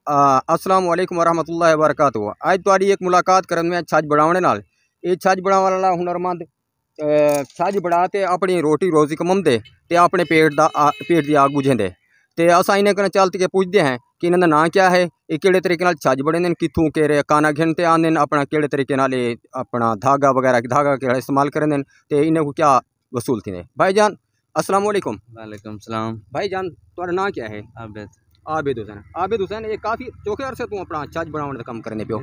अस्सलाम वालेकुम वरहमतुल्लाहि वबरकातुहू। आज तुहाडी एक मुलाकात करन में छज बनाने नाल। ये छज बनाने वाला हुनरमंद छज बना ते अपनी रोटी रोजी कमाते ते अपने पेट की आग बुझेंदे। ते अस इन्हें कन्नै चल के पूछते हैं कि इन्होंने नाम क्या है, ये केड़े तरीके नाल छज बने, कितों केरे काना घिनते आते अपना केड़े तरीके नाल अपना धागा वगैरह धागा केड़ा इस्तेमाल करें ते इन्हें को क्या वसूल थी। भाईजान अस्सलाम वालेकुम। वालेकुम सलाम। भाईजान तुम्हारा नाम क्या है? आबिद। आबिद हुसैन। आबिद हुसैन, ये काफ़ी चौके अरसे तू अपना छज बनाने का काम करने पियो?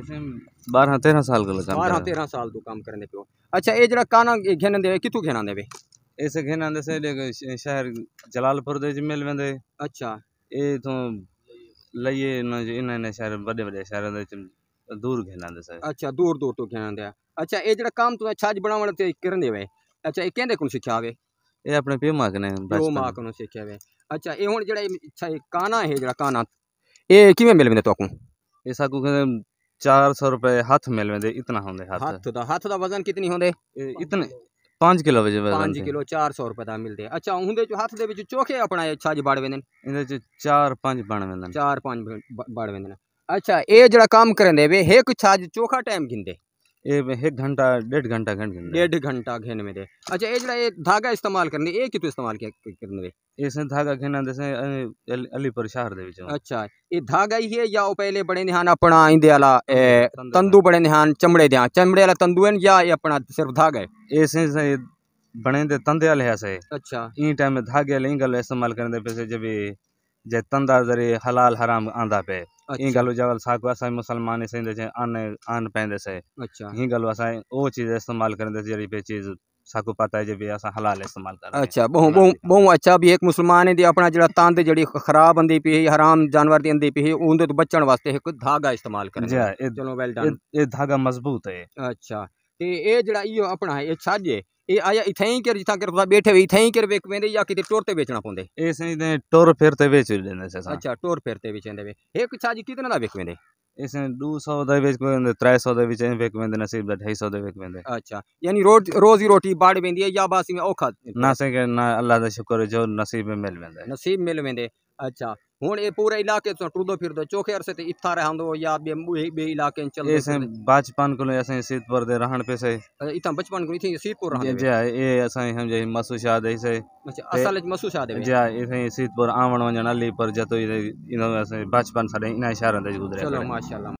12-13 साल का काम 12-13 साल तू काम करने पियो। अच्छा, ये जरा काना घेन दे कितों घेना देवे? इस घेना दे से शहर जलालपुर दे मिल वेंदे। अच्छा, ए तो लइए न इन शहर बड़े शहर दे दूर घेना दे से। अच्छा दूर दूर तो घेना दे। अच्छा, ये जरा काम तू छज बनाने ते करन देवे, अच्छा ये कहंदे कोन सिखा वे? ये अपने प्यो मां कने प्यो मां कोन सिखा वे। अच्छा, ये हुन जड़ा काना है, जड़ा काना ये किवें मिल वेंदे तोकू? ये साकू 400 रुपए हाथ मिल वेंदे, इतना होंदे हाथ दा वजन कितनी होंदे? इतने 5 किलो वजन 5 किलो 400 रुपए दा मिलदे। अच्छा, हुंदे जो हाथ दे विच चोखे अपना ये छज बाड़ वेंदे? इनदे च 4-5 बण वेंदे। 4-5 बाड़ वेंदे। अच्छा, ये जड़ा काम करन वे एक छज चोखा टाइम घिंदे? ये 1 घंटा 1.5 घंटा घिन वेंदे। 1.5 घंटा घेन में दे। अच्छा, ये जड़ा ये धागा इस्तेमाल करने ये कितो इस्तेमाल करने वे? इस धागा घेना दे से अलीपुर शहर दे विच। अच्छा, ये धागा ही है या वो पहले बड़े निहान अपना इंदे वाला तंदू बड़े निहान चमड़े दे चमड़े वाला तंदू है या ये अपना सिर्फ धागा है? ऐसे बने दे तंदे वाले है से। अच्छा, ई टाइम में धागे वाले ई गल इस्तेमाल करने पे से जब जे तंदा जरे हलाल हराम आंदा पे ई गल जवल साको असा मुसलमान से दे आन पेंदे से। अच्छा, ई गल असा ओ चीज इस्तेमाल करने जरी पे चीज साको पता है जब असा हलाल इस्तेमाल कर। अच्छा, बहु अच्छा भी एक मुसलमान दी अपना जड़ा तंद जड़ी खराब आंदी पी हराम जानवर दी आंदी पी उंदे तो बचण वास्ते एक धागा इस्तेमाल करने। चलो वेल डन। ये धागा मजबूत है। अच्छा, ते ये जड़ा इयो अपना ये छज है ये आया इथई कर जिथा कर बैठे हुए इथई कर वेक वेंदे या किते टोर ते बेचना पोंदे? ए सही टोर फिरते बेच देने से। अच्छा, टोर फिरते बेचेंदे वे। एक छज कितने दा वेक वेंदे? इसे 200 दे बेच वेंदे, 300 दे बेच वेक वेंदे, नसीब दा 250 दे वेक वेंदे। अच्छा, यानी रोजी रोटी बाड़ वेंदी है या बासी में औखा? ना से के ना अल्लाह दा शुक्र है जो नसीब में मिल वेंदे। नसीब मिल वेंदे। अच्छा, हुन ये पूरे इलाके तो टुरदो फिरदो चोखे अरसे ते इत्था रहंदो या बे इलाके में चलदो? ऐसे बचपन को ऐसे सीतपुर दे रहन पे से इत्था बचपन को इथी सीतपुर रहंदे वे? जे ये असा हम जे मसू शाद है से। अच्छा, असल में मसूस आदे वे? जे इथे सीतपुर आवण वणन अली पर जतो इनो ऐसे बचपन साडे इन शहर दे गुजरे। चलो माशाल्लाह।